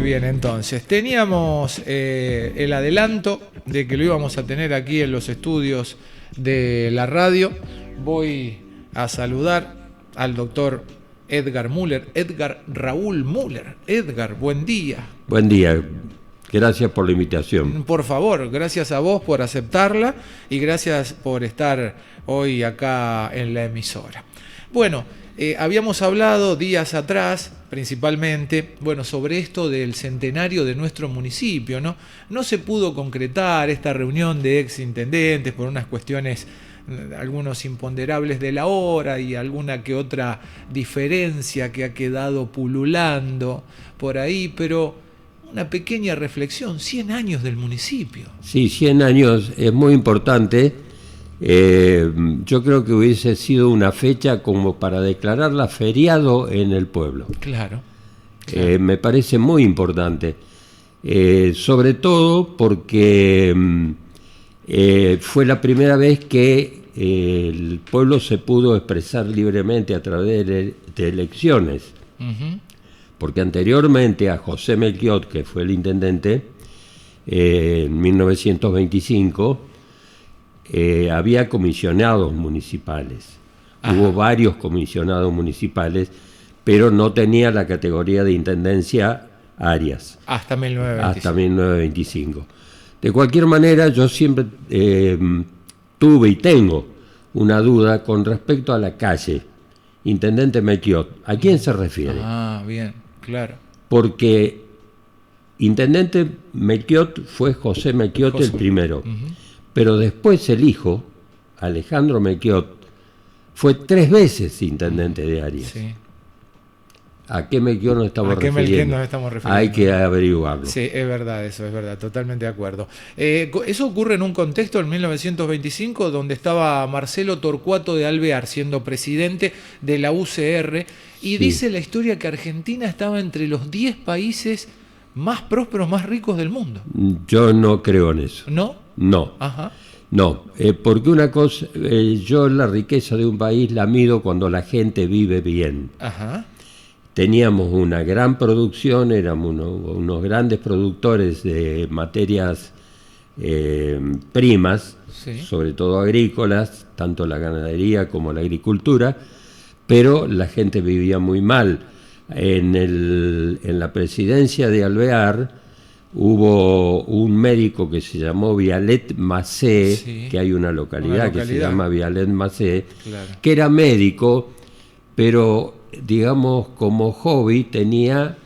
bien, entonces. Teníamos el adelanto de que lo íbamos a tener aquí en los estudios de la radio. Voy a saludar al doctor Edgar Müller, Edgar Raúl Müller. Edgar, buen día. Buen día. Gracias por la invitación. Por favor, gracias a vos por aceptarla y gracias por estar hoy acá en la emisora. Bueno, habíamos hablado días atrás, principalmente, sobre esto del centenario de nuestro municipio, ¿no? No se pudo concretar esta reunión de exintendentes por unas cuestiones, algunos imponderables de la hora y alguna que otra diferencia que ha quedado pululando por ahí, pero una pequeña reflexión, 100 años del municipio. Sí, 100 años es muy importante. Yo creo que hubiese sido una fecha como para declararla feriado en el pueblo. Claro. Me parece muy importante, sobre todo porque fue la primera vez que el pueblo se pudo expresar libremente a través de elecciones. Uh-huh. Porque anteriormente a José Melchiot, que fue el intendente, en 1925, había comisionados municipales. Ajá. Hubo varios comisionados municipales, pero no tenía la categoría de intendencia Arias. Hasta 1925. Hasta 1925. De cualquier manera, yo siempre tuve y tengo una duda con respecto a la calle Intendente Melchiot. ¿A quién se refiere? Ah, bien, claro. Porque Intendente Melchiot fue José Melchiot el primero. Uh-huh. Pero después el hijo, Alejandro Melchiot, fue 3 veces intendente de Arias. Sí. ¿A qué Melchiot nos estamos refiriendo? ¿A qué Melchiot nos estamos refiriendo? Hay que averiguarlo. Sí, es verdad, eso es verdad, totalmente de acuerdo. Eso ocurre en un contexto en 1925 donde estaba Marcelo Torcuato de Alvear siendo presidente de la UCR y Sí. dice la historia que Argentina estaba entre los 10 países más prósperos, más ricos del mundo. Yo no creo en eso. ¿No? No. Ajá. No, porque una cosa, yo la riqueza de un país la mido cuando la gente vive bien. Ajá. Teníamos una gran producción, éramos unos grandes productores de materias primas, Sí. sobre todo agrícolas, tanto la ganadería como la agricultura, pero la gente vivía muy mal. En la presidencia de Alvear hubo un médico que se llamó Vialet Macé, Sí. que hay una localidad que se llama Vialet Macé, Claro. que era médico, pero digamos como hobby tenía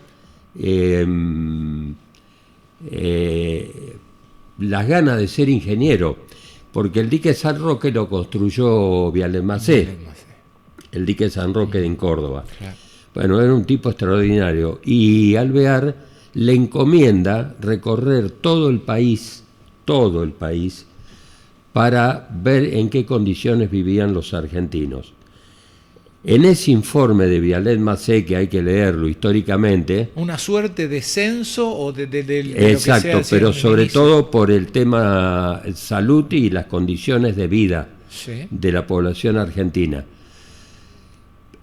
las ganas de ser ingeniero, porque el dique San Roque lo construyó Vialet Macé, el dique San Roque en Córdoba. Claro. Bueno, era un tipo extraordinario y Alvear le encomienda recorrer todo el país, para ver en qué condiciones vivían los argentinos. En ese informe de Vialet Macé, que hay que leerlo históricamente, ¿Una suerte de censo o de exacto, lo que sea, pero un sobre inicio? todo por el tema salud y las condiciones de vida Sí. de la población argentina.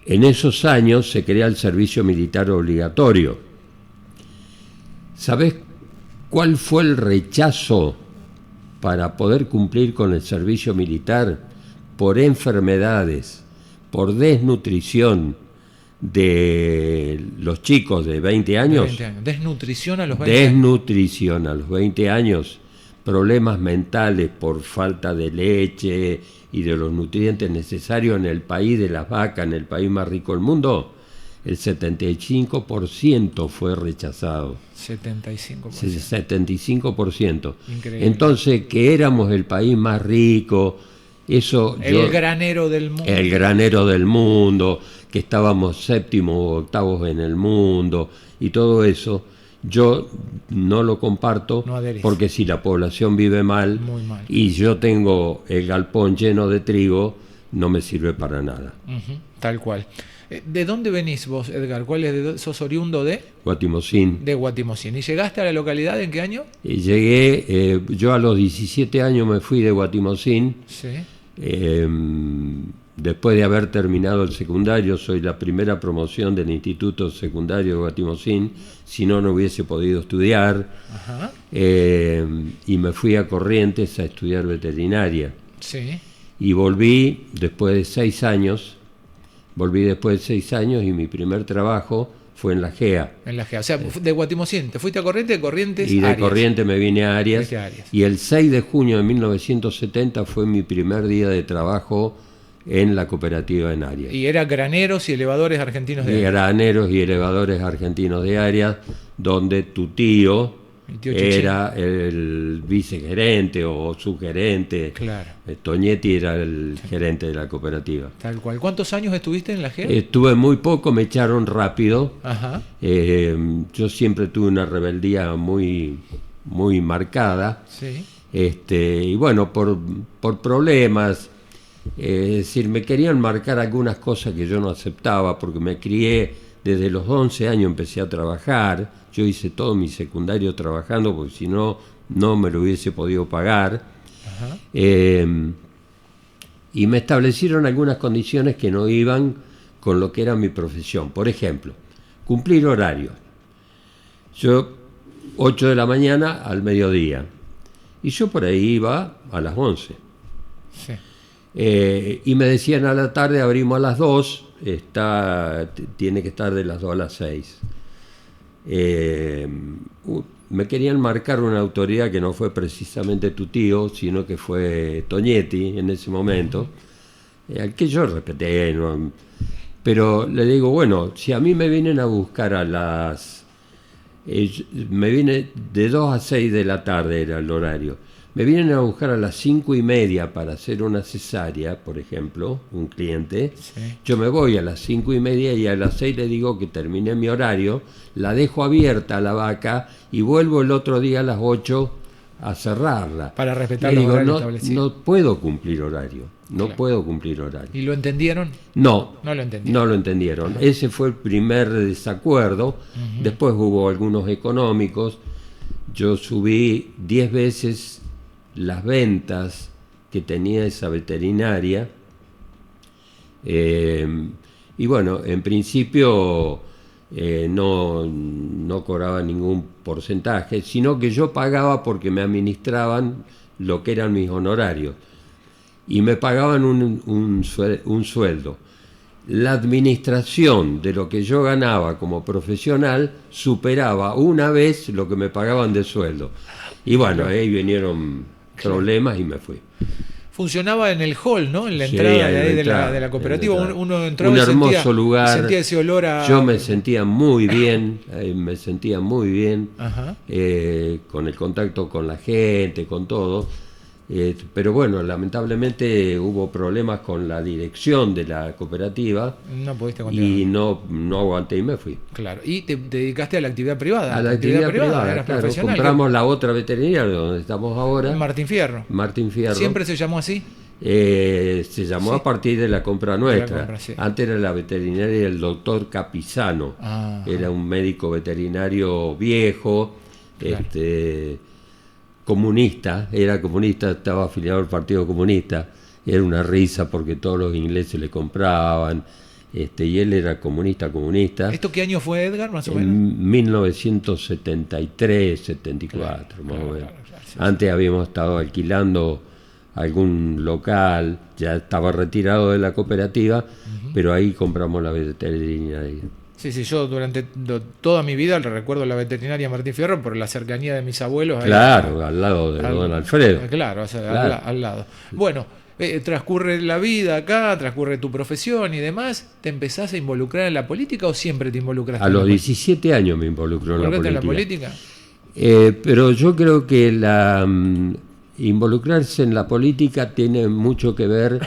En esos años se crea el servicio militar obligatorio. ¿Sabés cuál fue el rechazo para poder cumplir con el servicio militar? Por enfermedades, por desnutrición de los chicos de 20 años. 20 años. Desnutrición a los 20 años. Desnutrición a los 20 años, problemas mentales por falta de leche y de los nutrientes necesarios en el país de las vacas, en el país más rico del mundo, el 75% fue rechazado. 75%. 75%. Increíble. Entonces, que éramos el país más rico, eso... El granero del mundo. El granero del mundo, que estábamos 7º o 8º en el mundo, y todo eso, yo no lo comparto, No adherís. porque si la población vive mal, Muy mal. y yo tengo el galpón lleno de trigo, no me sirve para nada. Ujú, tal cual. ¿De dónde venís vos, Edgar? ¿Sos oriundo de? Guatimocín. De Guatimocín. ¿Y llegaste a la localidad en qué año? Y llegué, yo a los 17 años me fui de Guatimocín. Sí. Después de haber terminado el secundario, soy la primera promoción del Instituto Secundario de Guatimocín, si no, no hubiese podido estudiar. Ajá. Y me fui a Corrientes a estudiar veterinaria. Sí. Y volví después de 6 años, y mi primer trabajo fue en la GEA. En la GEA. O sea, de Guatimocín, te fuiste a Corrientes, de Corrientes Y de Arias. Corrientes me vine a Arias. Fuiste a Arias. Y el 6 de junio de 1970 fue mi primer día de trabajo en la cooperativa en Arias. Y era graneros y elevadores argentinos de Arias. Graneros y elevadores argentinos de Arias, donde tu tío era el vicegerente o subgerente. Claro. Toñetti era el gerente de la cooperativa. Tal cual. ¿Cuántos años estuviste en la GEA? Estuve muy poco, me echaron rápido. Ajá. Yo siempre tuve una rebeldía muy, muy marcada. Sí. Y bueno, por problemas, es decir, me querían marcar algunas cosas que yo no aceptaba, porque me crié desde los 11 años, empecé a trabajar. Yo hice todo mi secundario trabajando, porque si no, no me lo hubiese podido pagar. Ajá. Y me establecieron algunas condiciones que no iban con lo que era mi profesión. Por ejemplo, cumplir horario. Yo, 8 de la mañana al mediodía. Y yo por ahí iba a las 11. Sí. Y me decían a la tarde, abrimos a las 2, tiene que estar de las 2 a las 6. Me querían marcar una autoridad que no fue precisamente tu tío, sino que fue Toñetti en ese momento, al que yo respeté, ¿no? Pero le digo, bueno, si a mí me vienen a buscar a las... me viene de 2 a 6 de la tarde era el horario. Me vienen a buscar a las 5:30 para hacer una cesárea, por ejemplo, un cliente. Sí. Yo me voy a las 5:30 y a las 6 le digo que terminé mi horario, la dejo abierta a la vaca y vuelvo el otro día a las 8 a cerrarla. Para respetar le los digo, horarios establecidos. no puedo cumplir horario, Claro. puedo cumplir horario. ¿Y lo entendieron? No lo entendieron. No lo entendieron. Ese fue el primer desacuerdo. Uh-huh. Después hubo algunos económicos. Yo subí 10 veces las ventas que tenía esa veterinaria. Y bueno, en principio no cobraba ningún porcentaje, sino que yo pagaba porque me administraban lo que eran mis honorarios. Y me pagaban un sueldo. La administración de lo que yo ganaba como profesional superaba una vez lo que me pagaban de sueldo. Y bueno, ahí vinieron problemas y me fui. Funcionaba en el hall, ¿no? En la Sí, entrada en la de ahí entrada, de la cooperativa. en la entrada. Uno entraba Un y hermoso lugar. sentía ese olor a... Yo me sentía muy bien, Ajá. Con el contacto con la gente, con todo. Pero bueno, lamentablemente hubo problemas con la dirección de la cooperativa. No pudiste continuar. Y no aguanté y me fui. Claro. Y te dedicaste a la actividad privada. A la actividad privada, eras claro. profesional. Compramos la otra veterinaria donde estamos ahora. Martín Fierro. Martín Fierro. ¿Siempre se llamó así? Se llamó Sí. a partir de la compra nuestra. compra, sí. Antes era la veterinaria del doctor Capizano. Ajá. Era un médico veterinario viejo, Claro. comunista, estaba afiliado al Partido Comunista. Era una risa porque todos los ingleses le compraban, y él era comunista. ¿Esto qué año fue, Edgar, más o menos? En 1973, 74, más o menos. Claro, sí. Antes habíamos estado alquilando algún local, ya estaba retirado de la cooperativa, pero ahí compramos la veterinaria. Sí, yo durante toda mi vida le recuerdo la veterinaria Martín Fierro por la cercanía de mis abuelos. Claro, al lado de don Alfredo. Claro, o sea, Claro. al lado. Bueno, transcurre la vida acá, transcurre tu profesión y demás. ¿Te empezás a involucrar en la política o siempre te involucraste A en los la 17 años me involucró en la política? política. Pero yo creo que involucrarse en la política tiene mucho que ver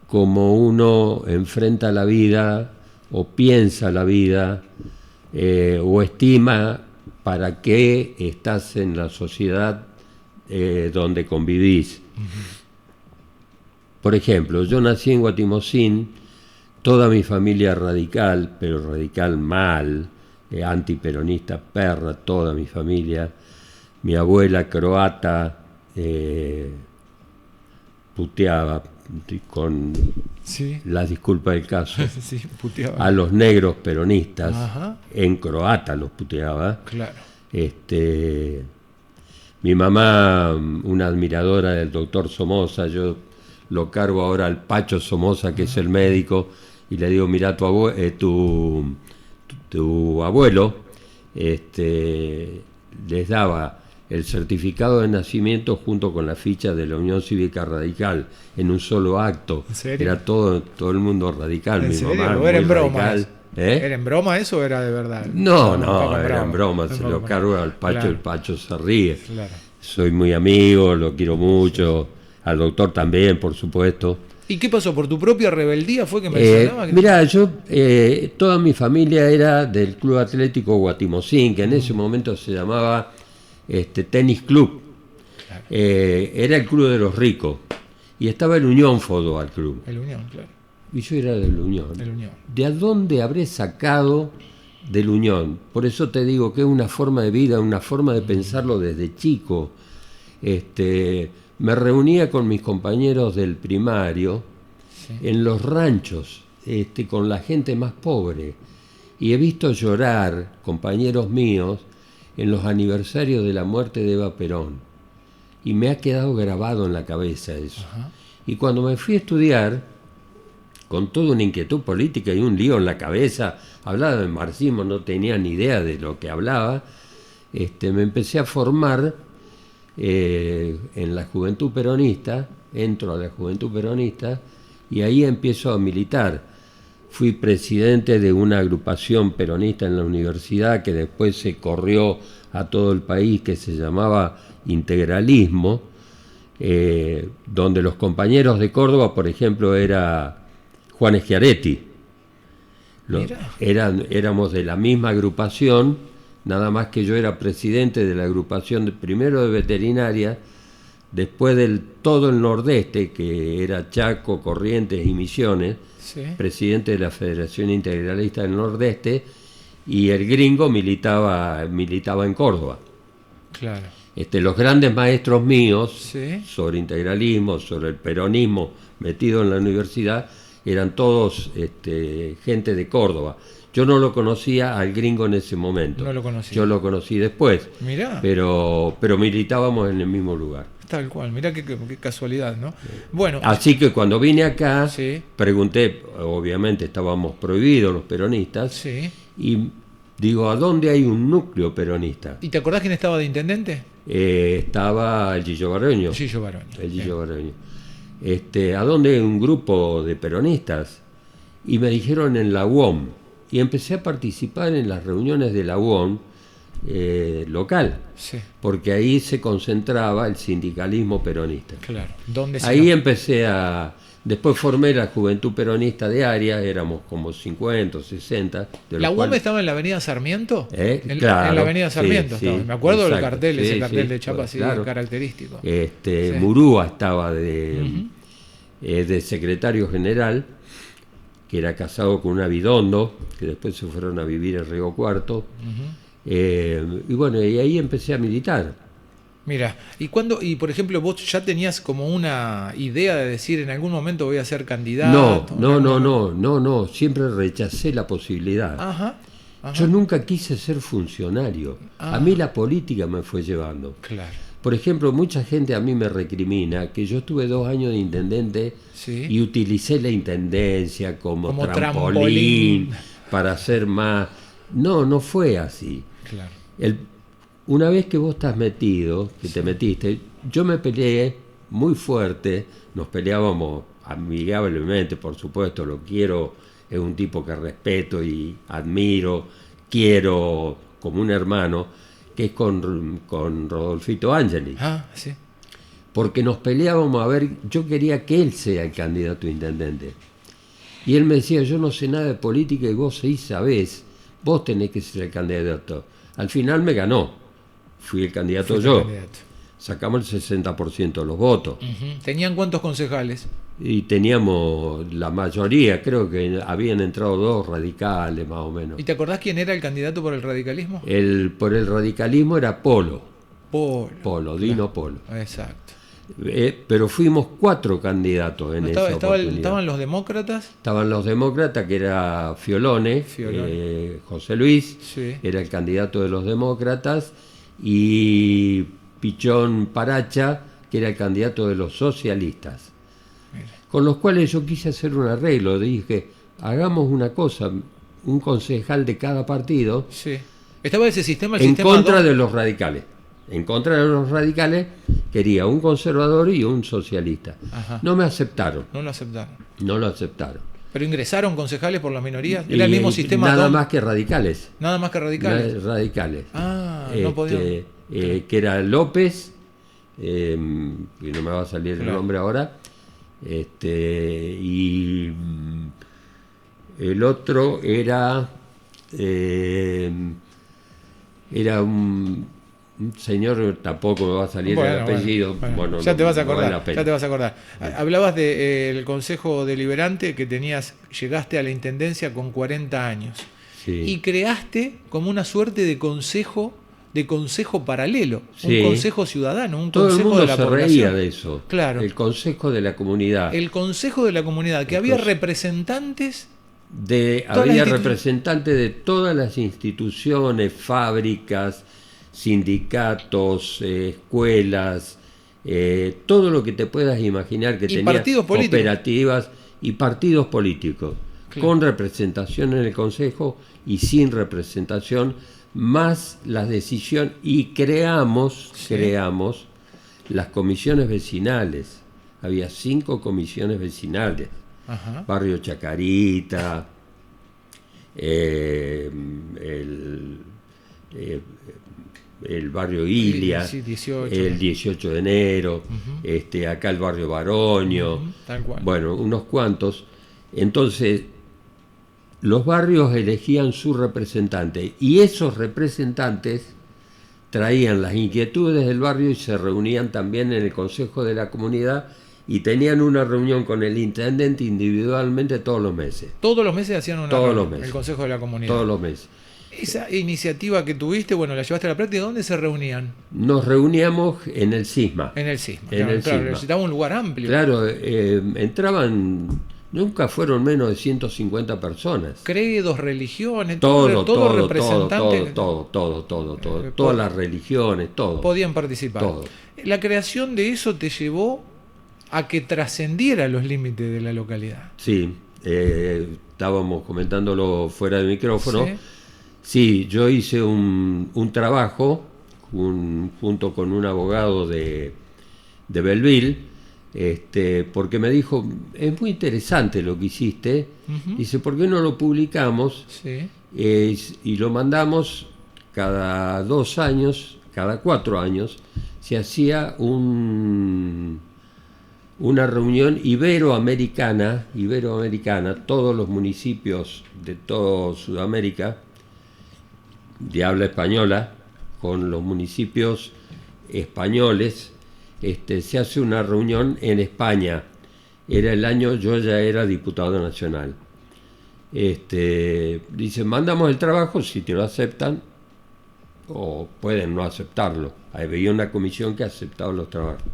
cómo uno enfrenta la vida o piensa la vida o estima para qué estás en la sociedad donde convivís. Por ejemplo, yo nací en Guatimocín, toda mi familia radical, pero radical mal, antiperonista, perra, toda mi familia. Mi abuela puteaba con Sí. las disculpas del caso, Sí, puteaba. a los negros peronistas, Ajá. en croata los puteaba. Claro. Mi mamá, una admiradora del doctor Somoza, yo lo cargo ahora al Pacho Somoza, que es el médico, y le digo, mirá, tu abuelo les daba el certificado de nacimiento junto con la ficha de la Unión Cívica Radical en un solo acto. ¿En serio? Era todo el mundo radical. ¿En Mi serio? mamá ¿O era muy en broma radical. eso? ¿Era en broma eso o era de verdad? No, un poco era en broma, se lo cargo al Pacho, Claro. el Pacho se ríe. Claro. Soy muy amigo, lo quiero mucho, al doctor también, por supuesto. ¿Y qué pasó? ¿Por tu propia rebeldía fue que mencionaba? Mirá, toda mi familia era del Club Atlético Guatimocín, que en ese momento se llamaba Tenis Club. Claro. Era el club de los ricos. Y estaba el Unión Fútbol Club. El Unión, claro. Y yo era del Unión. El Unión. ¿De a dónde habré sacado del Unión? Por eso te digo que es una forma de vida, una forma de pensarlo desde chico. Me reunía con mis compañeros del primario Sí. en los ranchos, con la gente más pobre. Y he visto llorar compañeros míos en los aniversarios de la muerte de Eva Perón. Y me ha quedado grabado en la cabeza eso. Ajá. Y cuando me fui a estudiar, con toda una inquietud política y un lío en la cabeza, hablaba de marxismo, no tenía ni idea de lo que hablaba, me empecé a formar en la Juventud Peronista, entro a la Juventud Peronista y ahí empiezo a militar. Fui presidente de una agrupación peronista en la universidad que después se corrió a todo el país, que se llamaba Integralismo, donde los compañeros de Córdoba, por ejemplo, era Juan Schiaretti. Éramos de la misma agrupación, nada más que yo era presidente de la agrupación primero de veterinaria, después del todo el nordeste, que era Chaco, Corrientes y Misiones, Sí. presidente de la Federación Integralista del Nordeste, y el gringo militaba en Córdoba. Claro. Los grandes maestros míos Sí. sobre integralismo, sobre el peronismo metido en la universidad, eran todos gente de Córdoba. Yo no lo conocía al gringo en ese momento. No lo conocía. Yo lo conocí después. Mirá. Pero militábamos en el mismo lugar. Tal cual, mirá qué casualidad, ¿no? Bueno. Así que cuando vine acá, Sí. pregunté, obviamente estábamos prohibidos los peronistas, Sí. y digo, ¿a dónde hay un núcleo peronista? ¿Y te acordás quién estaba de intendente? Estaba el Gillo Baroño. Gillo Baroni. El Gillo Baroño. ¿A dónde hay un grupo de peronistas? Y me dijeron en la UOM. Y empecé a participar en las reuniones de la UOM local, Sí, porque ahí se concentraba el sindicalismo peronista. claro. ¿Dónde se Ahí lo- empecé Después formé la Juventud Peronista de área, éramos como 50 o 60. De los ¿La UOM cuales- estaba en la avenida Sarmiento? Claro, en la avenida sí, Sarmiento sí, estaba. Me acuerdo del exacto. cartel, ese Sí, cartel sí, de chapa pues, así claro. característico. Sí. Sí. Murúa estaba de secretario general, que era casado con una Bidondo, que después se fueron a vivir en Río Cuarto. Y bueno, y ahí empecé a militar. Mira, y por ejemplo, vos ya tenías como una idea de decir en algún momento voy a ser candidato. No, siempre rechacé la posibilidad. Ajá. Yo nunca quise ser funcionario. Ah. A mí la política me fue llevando. Claro. Por ejemplo, mucha gente a mí me recrimina que yo estuve 2 años de intendente Sí. y utilicé la intendencia como Como trampolín trampolín. para hacer más. No fue así. Claro. Una vez que vos estás metido, que te metiste, yo me peleé muy fuerte, nos peleábamos amigablemente, por supuesto, lo quiero, es un tipo que respeto y admiro, quiero como un hermano, que es con Rodolfito Angeli, Ah, sí. porque nos peleábamos a ver, yo quería que él sea el candidato a intendente. Y él me decía, yo no sé nada de política y vos sí sabés, vos tenés que ser el candidato. Al final me ganó, fui el candidato Fuiste yo. candidato. Sacamos el 60% de los votos. Ujú. ¿Tenían cuántos concejales? Y teníamos la mayoría, creo que habían entrado 2 radicales más o menos. ¿Y te acordás quién era el candidato por el radicalismo? Por el radicalismo era Polo, Polo. Dino Polo. Exacto. pero fuimos 4 candidatos en esa oportunidad. ¿Estaban los demócratas? Estaban los demócratas, que era Fiolone. José Luis, sí, era el candidato de los demócratas, y Pichón Paracha, que era el candidato de los socialistas. Mira. Con los cuales yo quise hacer un arreglo. Dije, hagamos una cosa, un concejal de cada partido. Sí. Estaba ese sistema, en contra de los radicales. En contra de los radicales quería un conservador y un socialista. Ajá. No me aceptaron. No lo aceptaron. No lo aceptaron. ¿Pero ingresaron concejales por las minorías? ¿Era el mismo sistema? Nada más que radicales. Nada más que radicales. Radicales. No podían. Que era López, y no me va a salir el nombre ahora, y el otro era un señor, tampoco me va a salir el apellido. Bueno, ya te vas a acordar. No vale ya te vas a acordar. Hablabas del Consejo Deliberante, que llegaste a la intendencia con 40 años. Sí. Y creaste como una suerte de consejo paralelo, sí, un consejo ciudadano, un todo consejo el mundo de la se población. reía de eso. Claro. El consejo de la comunidad. El consejo de la comunidad, que había representantes. Había representantes de todas las instituciones, fábricas, sindicatos, escuelas, todo lo que te puedas imaginar que tenía, partidos políticos, cooperativas y partidos políticos, claro, con representación en el consejo y sin representación, más las decisiones, y creamos las comisiones vecinales. Había 5 comisiones vecinales. Ajá. Barrio Chacarita, el barrio Ilia, sí, 18, el 18 de enero, acá el barrio Baroño, tal cual. Bueno, unos cuantos. Entonces, los barrios elegían su representante, y esos representantes traían las inquietudes del barrio y se reunían también en el consejo de la comunidad, y tenían una reunión con el intendente individualmente todos los meses. Todos los meses hacían una todos reunión, los meses. el consejo de la comunidad. Todos los meses. Esa iniciativa que tuviste, bueno, la llevaste a la práctica. ¿Dónde se reunían? Nos reuníamos en el CISMA. En el CISMA. CISMA. Necesitaba un lugar amplio. Claro, entraban, nunca fueron menos de 150 personas. Credos, religiones, todo representante. Todo. Todas las religiones, todo. Podían participar. Todo. La creación de eso te llevó a que trascendiera los límites de la localidad. Sí, estábamos comentándolo fuera del micrófono. Sí. Sí, yo hice un trabajo junto con un abogado de Belleville, porque me dijo, es muy interesante lo que hiciste. Uh-huh. Dice, ¿por qué no lo publicamos? Sí. Y lo mandamos cada 2 años, cada 4 años, se hacía una reunión iberoamericana, todos los municipios de toda Sudamérica, de habla española, con los municipios españoles, se hace una reunión en España. Era el año, yo ya era diputado nacional. Dicen, mandamos el trabajo, si te lo aceptan, o pueden no aceptarlo. Había una comisión que aceptaba los trabajos.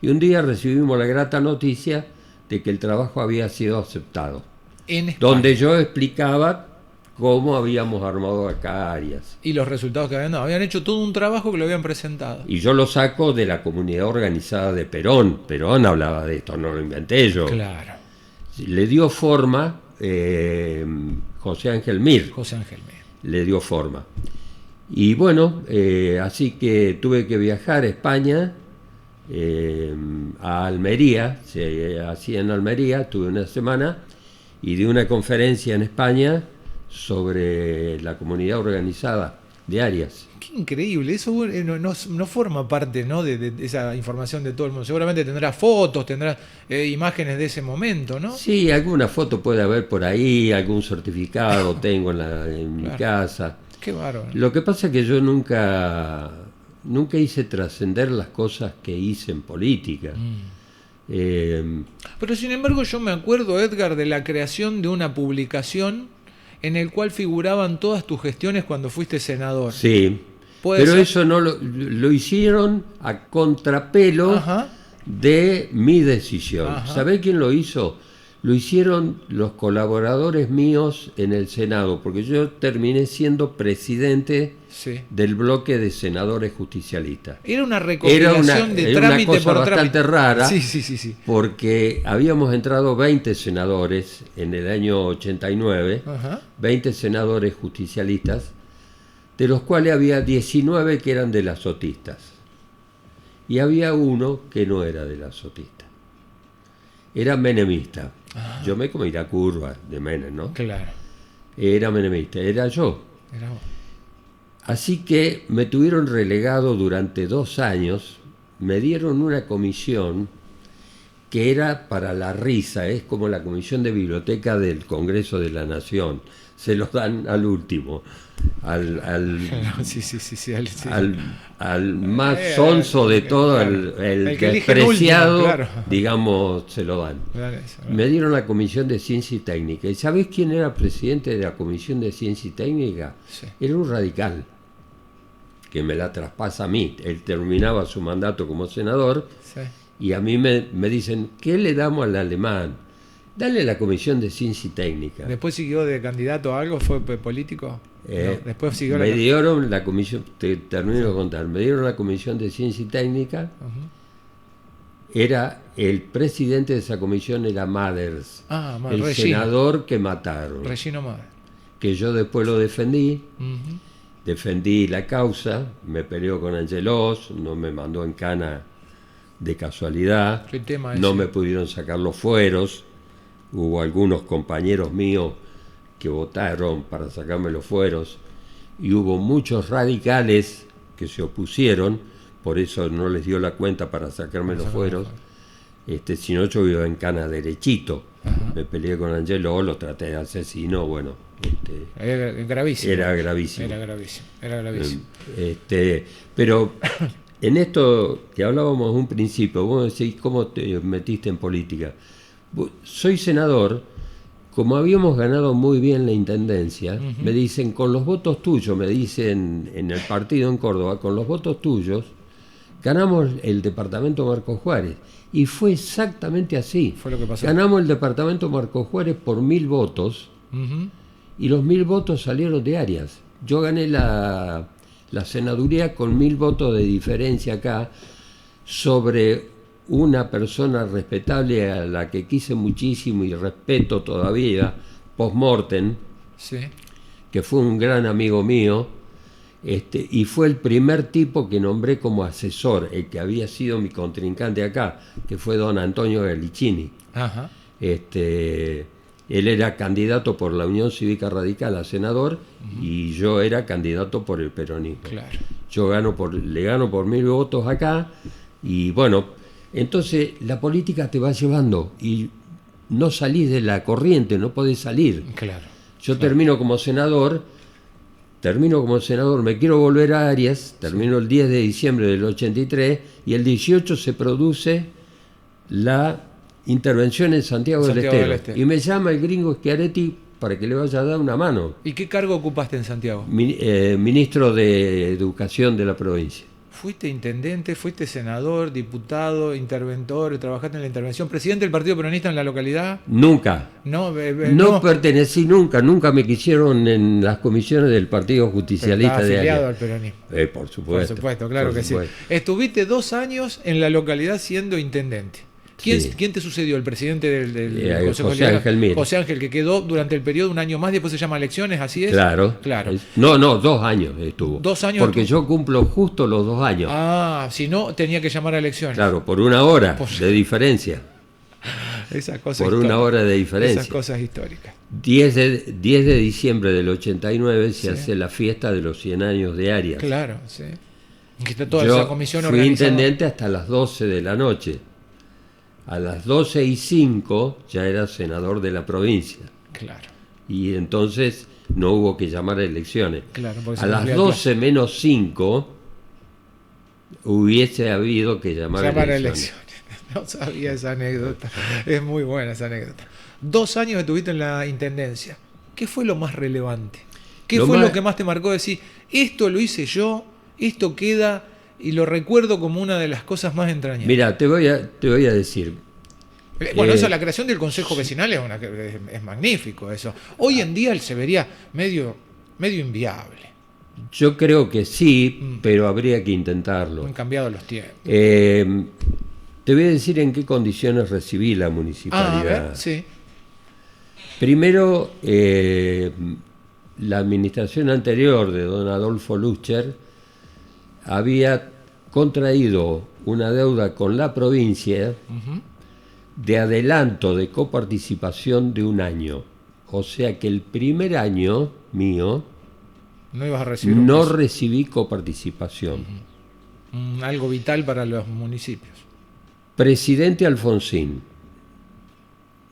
Y un día recibimos la grata noticia de que el trabajo había sido aceptado. En España. Donde yo explicaba cómo habíamos armado acá áreas. Y los resultados que habían dado. Habían hecho todo un trabajo que lo habían presentado. Y yo lo saco de la comunidad organizada de Perón. Perón hablaba de esto, no lo inventé yo. Claro. Le dio forma José Ángel Mir. José Ángel Mir. Le dio forma. Y bueno, así que tuve que viajar a España, a Almería, se hacía en Almería, tuve una semana, y di una conferencia en España sobre la comunidad organizada de Arias. Qué increíble, eso no forma parte, ¿no?, de esa información de todo el mundo. Seguramente tendrás fotos, tendrás imágenes de ese momento, ¿no? Sí, alguna foto puede haber por ahí, algún certificado tengo en mi casa. Qué bárbaro. Lo que pasa es que yo nunca hice trascender las cosas que hice en política. Pero sin embargo yo me acuerdo, Edgar, de la creación de una publicación en el cual figuraban todas tus gestiones cuando fuiste senador. Sí, pero eso no lo hicieron a contrapelo. Ajá. de mi decisión. Ajá. ¿Sabés quién lo hizo? Lo hicieron los colaboradores míos en el Senado, porque yo terminé siendo presidente Sí. del bloque de senadores justicialistas. Era una recopilación de era una trámite cosa por bastante trámite. rara, Sí. porque habíamos entrado 20 senadores en el año 89, Ajá. 20 senadores justicialistas, de los cuales había 19 que eran de las sotistas. Y había uno que no era de las sotistas. Era menemista. Yo me comí la curva de Menem, ¿no? Claro. Era menemista, era yo. Era vos. Así que me tuvieron relegado durante 2 años, me dieron una comisión que era para la risa, es como la comisión de biblioteca del Congreso de la Nación, se los dan al último, al Sí. al más sonso de todo, el que elige el despreciado, último, claro. digamos, se lo dan. Me dieron la Comisión de Ciencia y Técnica. ¿Y sabés quién era presidente de la Comisión de Ciencia y Técnica? Sí. Era un radical, que me la traspasa a mí. Él terminaba su mandato como senador Sí. y a mí me dicen, ¿qué le damos al alemán? Dale la Comisión de Ciencia y Técnica. ¿Después siguió de candidato a algo? ¿Fue político? No, después siguió me dieron la comisión, te termino de contar, me dieron la Comisión de Ciencia y Técnica. Era el presidente de esa comisión, era Maders, el Regino. senador que mataron, Regino Maders. que yo después lo defendí. Ujú. Defendí la causa, me peleó con Angelos, no me mandó en cana de casualidad, ¿Qué tema no ese? me pudieron sacar los fueros, hubo algunos compañeros míos que votaron para sacarme los fueros y hubo muchos radicales que se opusieron, por eso no les dio la cuenta para sacarme los fueros, si no yo iba en cana derechito. Ajá. Me peleé con Angelos, lo traté de asesino, bueno. Era gravísimo. Era gravísimo. Era gravísimo. Pero en esto que hablábamos un principio, vos decís, ¿cómo te metiste en política? Soy senador, como habíamos ganado muy bien la intendencia, me dicen, con los votos tuyos, me dicen en el partido en Córdoba, con los votos tuyos, ganamos el departamento Marcos Juárez. Y fue exactamente así. Fue lo que pasó. Ganamos el departamento Marcos Juárez por 1000 votos. Ujú. Y los 1000 votos salieron de Arias. Yo gané la senaduría con 1000 votos de diferencia acá sobre una persona respetable a la que quise muchísimo y respeto todavía, post-mortem, Sí. que fue un gran amigo mío, y fue el primer tipo que nombré como asesor, el que había sido mi contrincante acá, que fue don Antonio Gallicini. Ajá. Él era candidato por la Unión Cívica Radical a senador y yo era candidato por el peronismo. Claro. Yo le gano por 1000 votos acá y bueno, entonces la política te va llevando y no salís de la corriente, no podés salir. Claro. Yo termino como senador, me quiero volver a Arias, termino el 10 de diciembre del 83 y el 18 se produce la intervención en Santiago del Estero. Y me llama el gringo Schiaretti para que le vaya a dar una mano. ¿Y qué cargo ocupaste en Santiago? Ministro de Educación de la provincia. ¿Fuiste intendente, fuiste senador, diputado, interventor, trabajaste en la intervención, presidente del Partido Peronista en la localidad? Nunca. No, no pertenecí nunca me quisieron en las comisiones del Partido Justicialista de afiliado Arias. al peronismo. Por supuesto. Por supuesto, claro por que supuesto. sí. Estuviste 2 años en la localidad siendo intendente. Sí. ¿Quién te sucedió? ¿El presidente del Consejo José Deliberante? Ángel Mira. José Ángel, que quedó durante el periodo 1 año más, después se llama elecciones, ¿así es? Claro. No, 2 años estuvo. 2 años. Porque yo cumplo justo los 2 años. Si no, tenía que llamar a elecciones. Claro, por 1 hora de diferencia. Esas cosas por 1 hora de diferencia. Esas cosas históricas. 10 de diciembre del 89 se Sí. hace la fiesta de los 100 años de Arias. Claro, sí. Que está toda Yo esa comisión fui organizada. intendente hasta las 12 de la noche. A las 12:05 ya era senador de la provincia. Claro. Y entonces no hubo que llamar a elecciones. Claro, porque A se las cumplía el 12 menos 5 hubiese habido que llamar a elecciones. elecciones. No sabía esa anécdota. Es muy buena esa anécdota. 2 años estuviste en la intendencia. ¿Qué fue lo más relevante? ¿Qué fue lo que más te marcó decir, esto lo hice yo, esto queda y lo recuerdo como una de las cosas más entrañables. Mira, te voy a decir. Bueno, eso, la creación del Consejo Vecinal es magnífico eso. Hoy en día se vería medio inviable. Yo creo que sí, pero habría que intentarlo. Han cambiado los tiempos. Te voy a decir en qué condiciones recibí la municipalidad. A ver, sí. Primero, la administración anterior de don Adolfo Lucher había contraído una deuda con la provincia de adelanto de coparticipación de 1 año. O sea que el primer año mío no ibas a recibir no recibí coparticipación. Algo vital para los municipios. Presidente Alfonsín,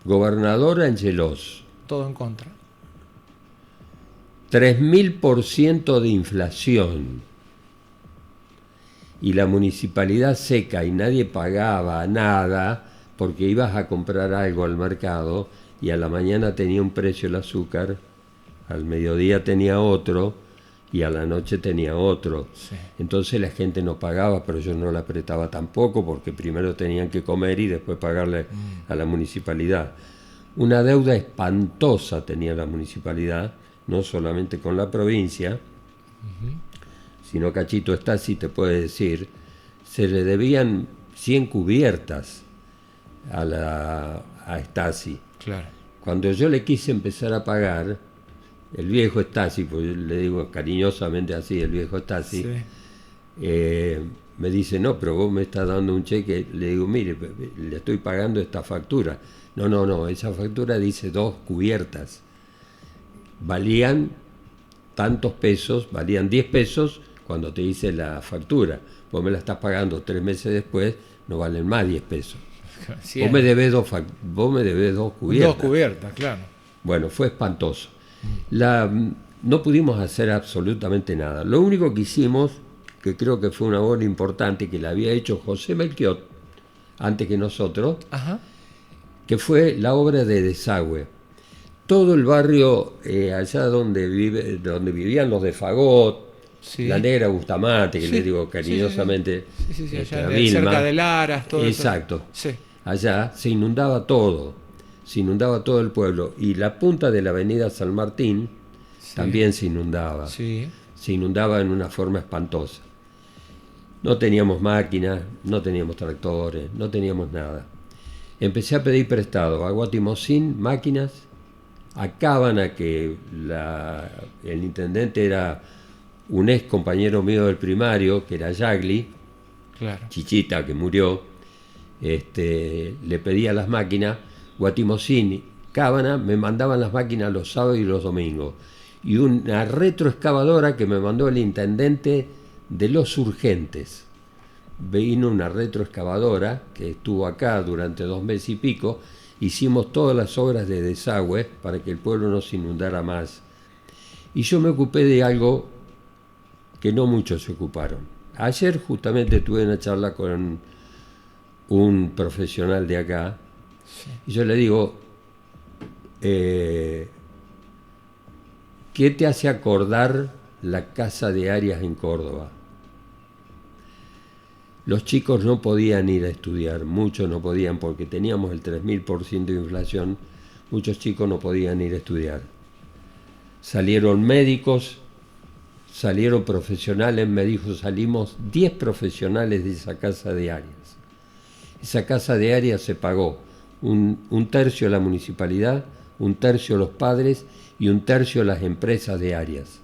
gobernador Angelos, todo en contra. 3000% de inflación y la municipalidad seca y nadie pagaba nada porque ibas a comprar algo al mercado y a la mañana tenía un precio el azúcar, al mediodía tenía otro y a la noche tenía otro. Sí. Entonces la gente no pagaba, pero yo no la apretaba tampoco porque primero tenían que comer y después pagarle a la municipalidad. Una deuda espantosa tenía la municipalidad, no solamente con la provincia, sino Cachito Stasi te puede decir, se le debían 100 cubiertas a Stasi. Claro. Cuando yo le quise empezar a pagar, el viejo Stasi, pues le digo cariñosamente así, el viejo Stasi, Sí. Me dice, no, pero vos me estás dando un cheque. Le digo, mire, le estoy pagando esta factura. No, esa factura dice 2 cubiertas. Valían tantos pesos, valían 10 pesos cuando te hice la factura. Vos me la estás pagando 3 meses después, no valen más 10 pesos. Vos me debés 2 cubiertas. 2 cubiertas, claro. Bueno, fue espantoso. No pudimos hacer absolutamente nada. Lo único que hicimos, que creo que fue una obra importante, que la había hecho José Melchiot, antes que nosotros, que fue la obra de desagüe. Todo el barrio, allá donde vivían los de Fagot, sí. La Negra Bustamante, que sí. le digo cariñosamente, sí, allá Vilma, cerca de Laras, todo exacto. eso. Sí. Allá se inundaba todo el pueblo, y la punta de la avenida San Martín también se inundaba. Sí. Se inundaba en una forma espantosa. No teníamos máquinas, no teníamos tractores, no teníamos nada. Empecé a pedir prestado a Guatimozín máquinas, a Cábana, que el intendente era un ex compañero mío del primario, que era Yagli, claro. Chichita, que murió. Le pedía las máquinas. Guatimozín y Cábana me mandaban las máquinas los sábados y los domingos. Y una retroexcavadora que me mandó el intendente de Los Urgentes. Vino una retroexcavadora que estuvo acá durante 2 meses y pico. Hicimos todas las obras de desagüe para que el pueblo no se inundara más. Y yo me ocupé de algo que no muchos se ocuparon. Ayer justamente tuve una charla con un profesional de acá, sí. Y yo le digo, ¿qué te hace acordar la casa de Arias en Córdoba? Los chicos no podían ir a estudiar, muchos no podían porque teníamos el 3000% de inflación, muchos chicos no podían ir a estudiar. Salieron médicos, salieron profesionales, me dijo, salimos 10 profesionales de esa casa de Arias. Esa casa de Arias se pagó un tercio a la municipalidad, un tercio a los padres y un tercio a las empresas de Arias.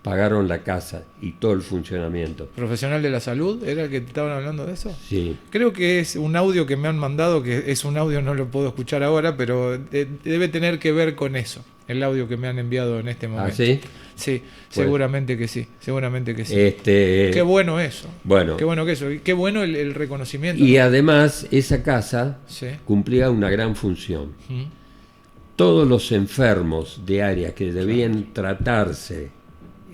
Pagaron la casa y todo el funcionamiento. ¿Profesional de la salud? ¿Era el que te estaban hablando de eso? Sí. Creo que es un audio que me han mandado, que es un audio, no lo puedo escuchar ahora, pero debe tener que ver con eso, el audio que me han enviado en este momento. ¿Ah, sí? Sí, bueno. Seguramente que sí, seguramente que sí. Qué bueno eso. Bueno. Qué bueno que eso. Qué bueno el reconocimiento. Y además esa casa sí. cumplía una gran función. Todos los enfermos de Arias que debían tratarse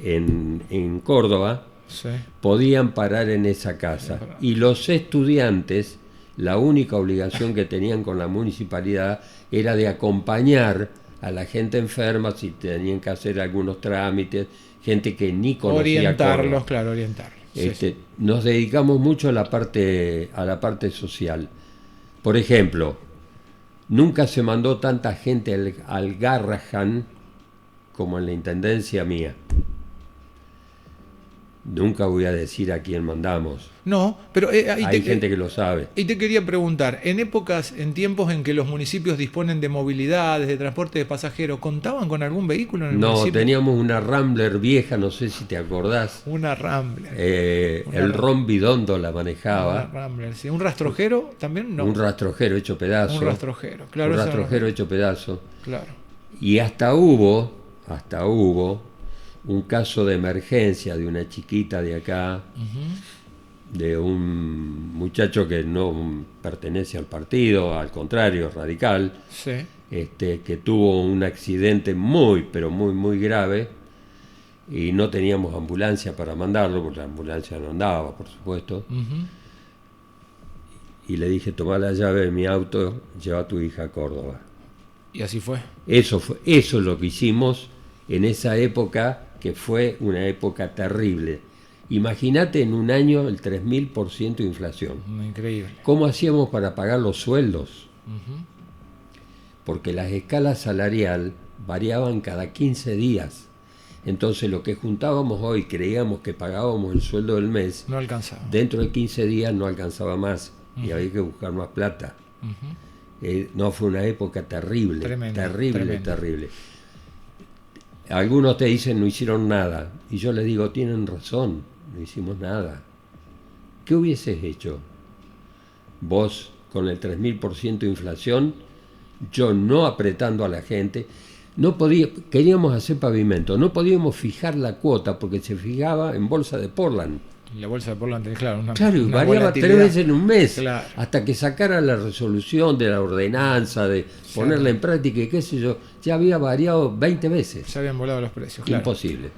en Córdoba sí. podían parar en esa casa. Y los estudiantes, la única obligación que tenían con la municipalidad era de acompañar a la gente enferma si tenían que hacer algunos trámites, gente que ni conocía orientarlos, Córdoba. claro, orientarlos. Sí. Nos dedicamos mucho a la parte social. Por ejemplo, nunca se mandó tanta gente al Garrahan como en la intendencia mía. Nunca voy a decir a quién mandamos. No, pero Hay gente que lo sabe. y te quería preguntar, en tiempos en que los municipios disponen de movilidades, de transporte de pasajeros, ¿contaban con algún vehículo en el No, municipio? teníamos una Rambler vieja, no sé si te acordás. Una Rambler. El Ron Bidondo la manejaba. Una Rambler, sí. ¿Un rastrojero también? No. Un rastrojero hecho pedazo. Un rastrojero, claro. Un eso rastrojero hecho pedazo. Claro. Y hasta hubo un caso de emergencia de una chiquita de acá, de un muchacho que no pertenece al partido, al contrario, radical, Sí. que tuvo un accidente muy, pero muy, muy grave, y no teníamos ambulancia para mandarlo, porque la ambulancia no andaba, por supuesto. Y le dije, tomá la llave de mi auto, lleva a tu hija a Córdoba. Y así fue. Eso es lo que hicimos en esa época, que fue una época terrible. Imagínate en un año el 3000% de inflación. Increíble. ¿Cómo hacíamos para pagar los sueldos? Porque las escalas salarial variaban cada 15 días. Entonces lo que juntábamos hoy, creíamos que pagábamos el sueldo del mes, No alcanzaba. dentro de 15 días no alcanzaba más y había que buscar más plata. No, fue una época terrible, Tremenda, terrible, tremenda. terrible. Algunos te dicen no hicieron nada, y yo les digo, tienen razón, no hicimos nada. ¿Qué hubieses hecho? Vos, con el 3000% de inflación, yo no apretando a la gente, queríamos hacer pavimento, no podíamos fijar la cuota porque se fijaba en bolsa de Portland. La bolsa de Portland, claro, Claro, y una variaba 3 volatilidad. veces en un mes, Claro. hasta que sacara la resolución de la ordenanza, de ponerla en práctica y qué sé yo, ya había variado 20 veces. Se habían volado los precios, claro. Imposible.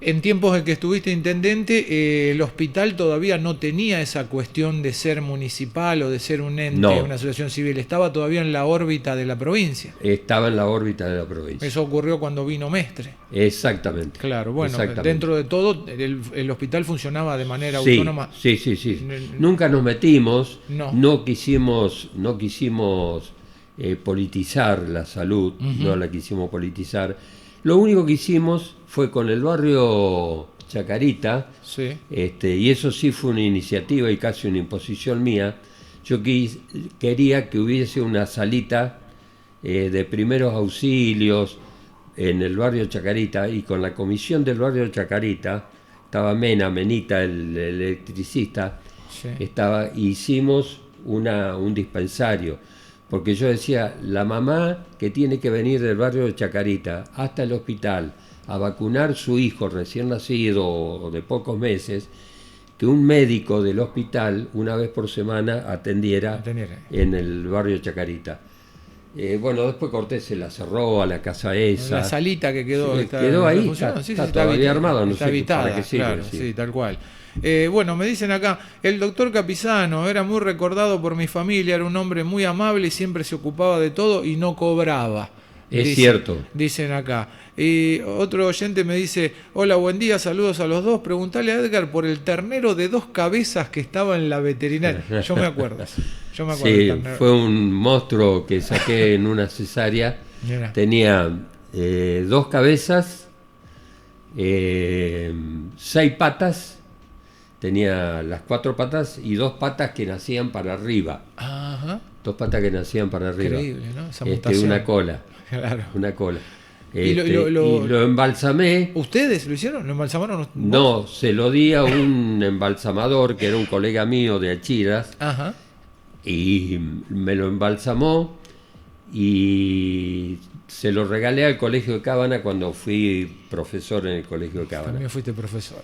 En tiempos en que estuviste intendente, el hospital todavía no tenía esa cuestión de ser municipal o de ser un ente, No. una asociación civil. Estaba todavía en la órbita de la provincia. Estaba en la órbita de la provincia. Eso ocurrió cuando vino Mestre. Exactamente. Claro, bueno, Exactamente. dentro de todo, el hospital funcionaba de manera Sí, autónoma. sí. Nunca nos metimos, No. no quisimos politizar la salud, no la quisimos politizar. Lo único que hicimos fue con el barrio Chacarita, Sí. y eso sí fue una iniciativa y casi una imposición mía. Yo quería que hubiese una salita de primeros auxilios en el barrio Chacarita, y con la comisión del barrio Chacarita, estaba Menita, el electricista, Sí. hicimos un dispensario, porque yo decía, la mamá que tiene que venir del barrio de Chacarita hasta el hospital a vacunar su hijo recién nacido o de pocos meses, que un médico del hospital una vez por semana atendiera en el barrio Chacarita. Bueno, después Cortés se la cerró a la casa esa. La salita que quedó. Sí, quedó ahí, está todavía armado, no está sé habitada, para qué sirve. claro, Sí. sí, tal cual. Bueno, me dicen acá, el doctor Capizano era muy recordado por mi familia, era un hombre muy amable y siempre se ocupaba de todo y no cobraba. Es cierto. Dicen acá. Y otro oyente me dice, hola, buen día, saludos a los dos. Preguntale a Edgar por el ternero de 2 cabezas que estaba en la veterinaria. Yo me acuerdo. Sí, fue un monstruo que saqué en una cesárea. Mirá. Tenía 2 cabezas, 6 patas, tenía las 4 patas y 2 patas que nacían para arriba. Ajá. 2 patas que nacían para arriba. Increíble, ¿no? Esa mutación. Una cola. Claro. Una cola. Y y lo embalsamé. ¿Ustedes lo hicieron? ¿Lo embalsamaron? No, se lo di a un embalsamador que era un colega mío de Achiras. Ajá. Y me lo embalsamó y se lo regalé al Colegio de Cábana cuando fui profesor en el Colegio de Cábana. También fuiste profesor.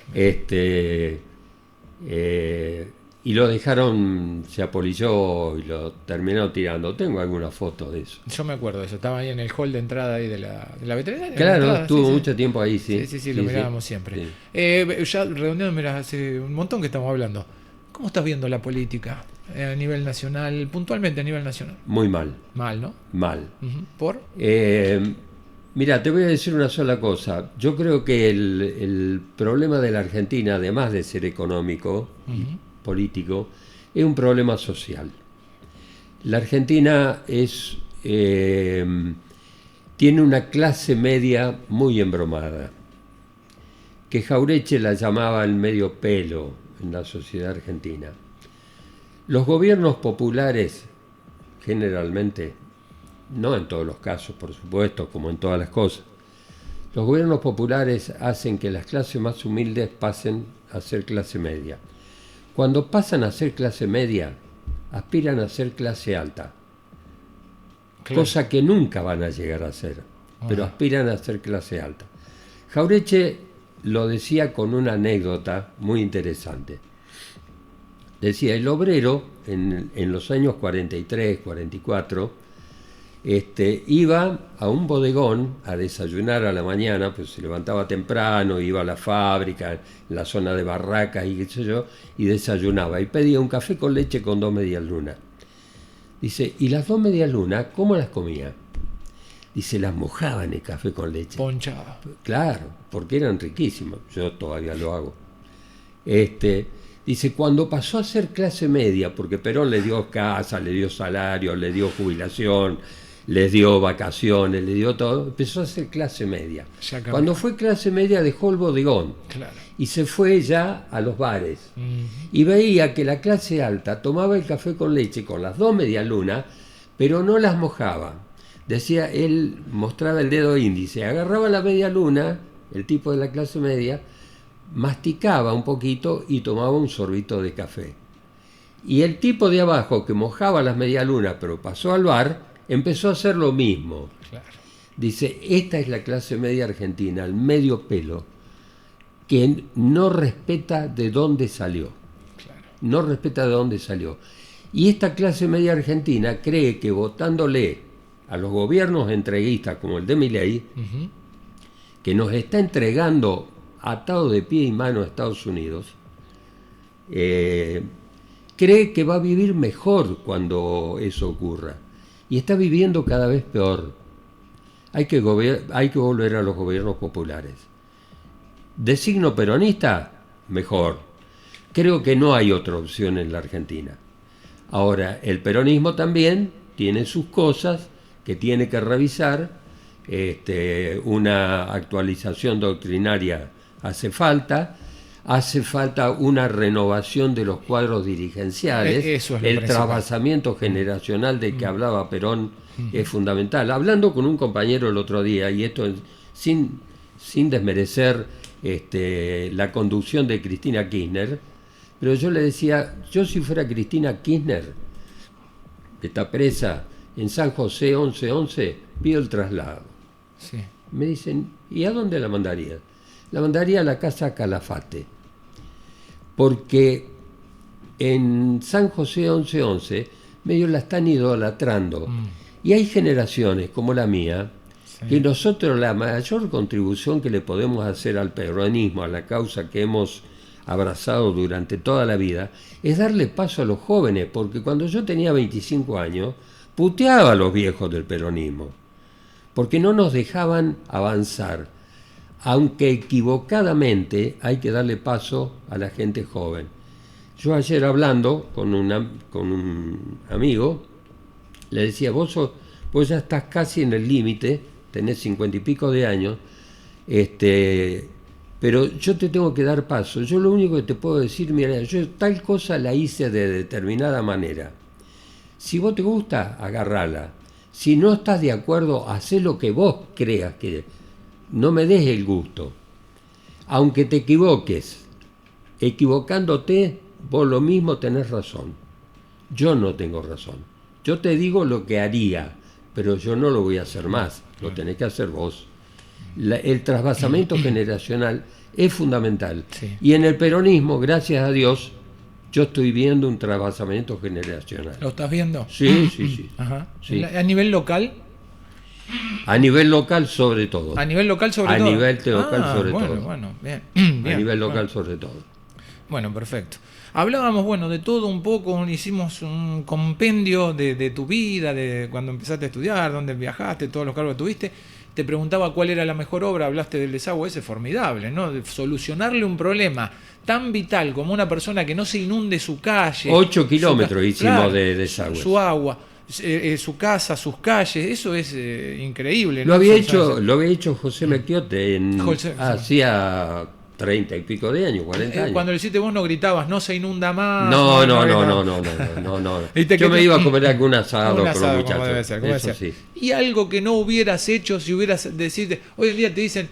Y lo dejaron, se apolilló y lo terminaron tirando. Tengo algunas fotos de eso. Yo me acuerdo de eso, estaba ahí en el hall de entrada ahí de la veterinaria. Claro, estuvo mucho tiempo ahí, sí. Sí, lo mirábamos siempre. Sí. Ya redondeando, mirá, hace un montón que estamos hablando. ¿Cómo estás viendo la política a nivel nacional, puntualmente a nivel nacional? Muy mal. Mal, ¿no? Mal. ¿Por? Mira, te voy a decir una sola cosa. Yo creo que el problema de la Argentina, además de ser económico y político, es un problema social. La Argentina tiene una clase media muy embromada, que Jauretche la llamaba el medio pelo en la sociedad argentina. Los gobiernos populares, generalmente, no en todos los casos, por supuesto, como en todas las cosas, los gobiernos populares hacen que las clases más humildes pasen a ser clase media. Cuando pasan a ser clase media, aspiran a ser clase alta, claro, cosa que nunca van a llegar a ser, pero aspiran a ser clase alta. Jauretche lo decía con una anécdota muy interesante. Decía, el obrero en los años 43, 44, iba a un bodegón a desayunar a la mañana, pues se levantaba temprano, iba a la fábrica, en la zona de barracas y qué sé yo, y desayunaba, y pedía un café con leche con 2 medialunas. Dice, ¿y las 2 medialunas cómo las comía? Dice, las mojaba en el café con leche. Ponchaba. Claro, porque eran riquísimas, yo todavía lo hago. Dice, cuando pasó a ser clase media, porque Perón le dio casa, le dio salario, le dio jubilación, les dio vacaciones, le dio todo, empezó a ser clase media. Cuando fue clase media dejó el bodegón, claro, y se fue ya a los bares. Y veía que la clase alta tomaba el café con leche con las 2 medialunas, pero no las mojaba. Decía, él mostraba el dedo índice, agarraba la medialuna, el tipo de la clase media, masticaba un poquito y tomaba un sorbito de café. Y el tipo de abajo que mojaba las medialunas pero pasó al bar, empezó a hacer lo mismo. Claro. Dice, esta es la clase media argentina, el medio pelo, que no respeta de dónde salió. Claro. No respeta de dónde salió. Y esta clase media argentina cree que votándole a los gobiernos entreguistas como el de Milei, que nos está entregando atado de pie y mano a Estados Unidos, cree que va a vivir mejor cuando eso ocurra. Y está viviendo cada vez peor. Hay que volver a los gobiernos populares. De signo peronista, mejor. Creo que no hay otra opción en la Argentina. Ahora, el peronismo también tiene sus cosas que tiene que revisar. Una actualización doctrinaria hace falta una renovación de los cuadros dirigenciales. Eso es el trasvasamiento generacional del que hablaba Perón es fundamental. Hablando con un compañero el otro día, y esto sin desmerecer la conducción de Cristina Kirchner, pero yo le decía, yo si fuera Cristina Kirchner, que está presa en San José 1111, pido el traslado. Sí. Me dicen, ¿y a dónde la mandaría? La mandaría a la casa Calafate, porque en San José 1111 medio la están idolatrando. Y hay generaciones como la mía, sí, que nosotros la mayor contribución que le podemos hacer al peronismo, a la causa que hemos abrazado durante toda la vida, es darle paso a los jóvenes, porque cuando yo tenía 25 años, puteaba a los viejos del peronismo, porque no nos dejaban avanzar. Aunque equivocadamente hay que darle paso a la gente joven. Yo ayer hablando con un amigo, le decía, vos ya estás casi en el límite, tenés 50 y pico de años, pero yo te tengo que dar paso. Yo lo único que te puedo decir, mira, yo tal cosa la hice de determinada manera. Si vos te gusta, agarrala. Si no estás de acuerdo, hacé lo que vos creas que... No me des el gusto. Aunque te equivoques, equivocándote, vos lo mismo tenés razón. Yo no tengo razón. Yo te digo lo que haría, pero yo no lo voy a hacer más. Lo tenés que hacer vos. El trasvasamiento generacional es fundamental. Sí. Y en el peronismo, gracias a Dios, yo estoy viendo un trasvasamiento generacional. ¿Lo estás viendo? Sí, sí. Ajá. Sí. ¿A nivel local? A nivel local sobre todo. A nivel local sobre todo. A nivel local sobre todo. Bueno, bien. A nivel local sobre todo. Bueno, perfecto. Hablábamos, de todo un poco, hicimos un compendio de tu vida, de cuando empezaste a estudiar, dónde viajaste, todos los cargos que tuviste. te preguntaba cuál era la mejor obra, hablaste del desagüe, ese es formidable, ¿no? De solucionarle un problema tan vital como una persona que no se inunde su calle. 8 kilómetros hicimos de desagüe. Su agua, su casa, sus calles, eso es increíble, ¿no? Lo había hecho José Mechiote hacía 30 y pico de años, 40 años. Cuando le hiciste vos no gritabas, no se inunda más. No. Yo me iba a comer algún asado con los muchachos. Como debe ser. Sí. Y algo que no hubieras hecho si hubieras decirte, hoy en día te dicen,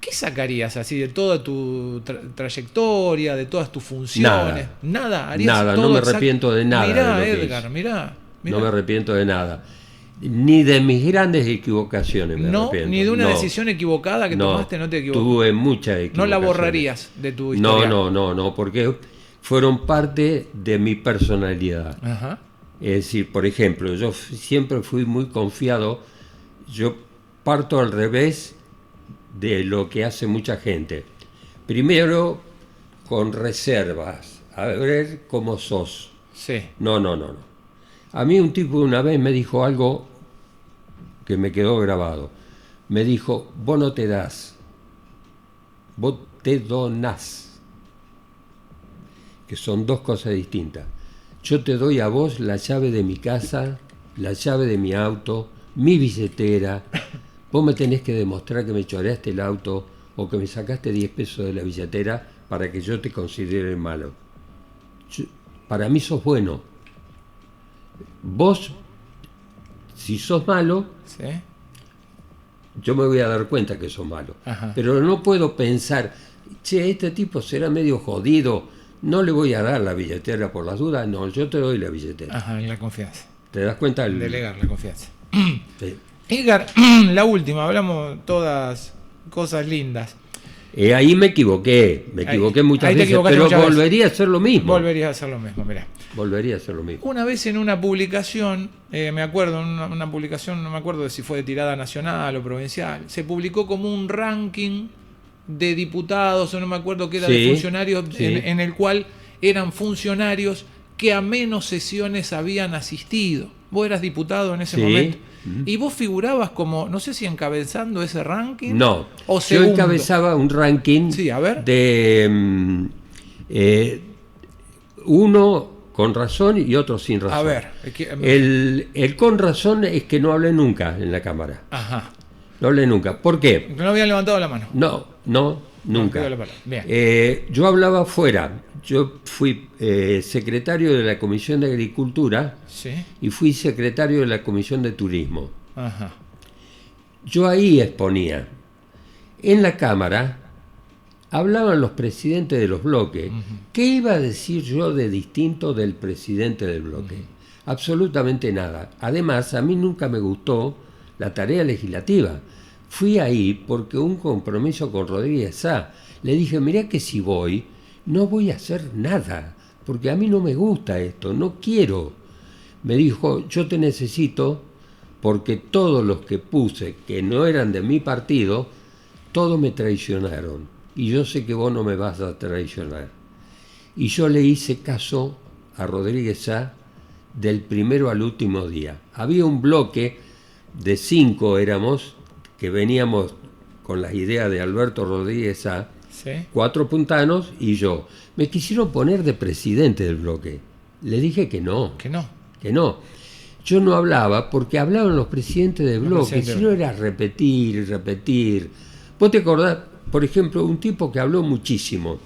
¿qué sacarías así de toda tu trayectoria, de todas tus funciones? Nada, harías nada, todo no me arrepiento de nada. Mirá, Edgar, mirá. No me arrepiento de nada. Ni de mis grandes equivocaciones me arrepiento. Ni de una decisión equivocada que tomaste, no te equivocaste. Tuve muchas equivocaciones. No la borrarías de tu historia. No, porque fueron parte de mi personalidad. Ajá. Es decir, por ejemplo, yo siempre fui muy confiado. Yo parto al revés de lo que hace mucha gente. Primero, con reservas. A ver cómo sos. Sí. No. A mí un tipo una vez me dijo algo que me quedó grabado. Me dijo, vos no te das, vos te donás. Que son dos cosas distintas. Yo te doy a vos la llave de mi casa, la llave de mi auto, mi billetera. Vos me tenés que demostrar que me choreaste el auto o que me sacaste 10 pesos de la billetera para que yo te considere malo. Para mí sos bueno. Vos, si sos malo, ¿sí? Yo me voy a dar cuenta que sos malo. Ajá. Pero no puedo pensar, che, este tipo será medio jodido, no le voy a dar la billetera por las dudas. No, yo te doy la billetera. Ajá, y la confianza. ¿Te das cuenta? Delegar la confianza. Sí. Edgar, la última, hablamos todas cosas lindas. Ahí me equivoqué muchas veces, pero volvería a hacer lo mismo. Volvería a hacer lo mismo, mirá. Volvería a hacer lo mismo. Una vez en una publicación, me acuerdo, una publicación, no me acuerdo de si fue de tirada nacional o provincial, se publicó como un ranking de diputados, o no me acuerdo qué era, de funcionarios, en el cual eran funcionarios que a menos sesiones habían asistido. Vos eras diputado en ese momento. Y vos figurabas como, no sé si encabezando ese ranking. No, o yo encabezaba un ranking de uno con razón y otro sin razón. A ver. El con razón es que no hablé nunca en la Cámara. Ajá. No hablé nunca. ¿Por qué? No habían levantado la mano. No, nunca. Bien. Yo hablaba fuera. Yo fui secretario de la Comisión de Agricultura y fui secretario de la Comisión de Turismo. Ajá. Yo ahí exponía. En la Cámara hablaban los presidentes de los bloques. ¿Qué iba a decir yo de distinto del presidente del bloque? Absolutamente nada. Además, a mí nunca me gustó la tarea legislativa. Fui ahí porque un compromiso con Rodríguez Sá. Le dije, mirá que si voy, no voy a hacer nada, porque a mí no me gusta esto, no quiero. Me dijo, yo te necesito porque todos los que puse que no eran de mi partido, todos me traicionaron. Y yo sé que vos no me vas a traicionar. Y yo le hice caso a Rodríguez Sá del primero al último día. Había un bloque de 5 éramos, que veníamos con las ideas de Alberto Rodríguez Sá, 4 puntanos y yo. Me quisieron poner de presidente del bloque. Le dije que no. Que no. Yo no hablaba porque hablaban los presidentes del bloque. Si no era repetir. ¿Vos te acordás? Por ejemplo, un tipo que habló muchísimo.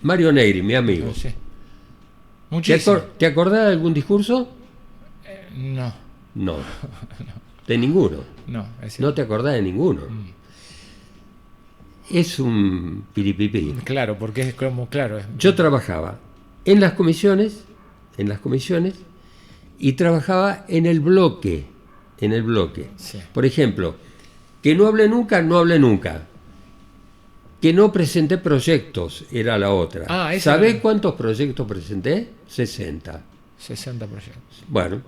Mario Negri, mi amigo. Sí. Muchísimo. ¿Te acordás de algún discurso? No. De ninguno. No te acordás de ninguno. Es un piripipí. Claro, porque es como, claro. Yo trabajaba en las comisiones, y trabajaba en el bloque. Sí. Por ejemplo, que no hablé nunca. Que no presenté proyectos, era la otra. ¿Sabés cuántos proyectos presenté? 60. 60 proyectos. Bueno,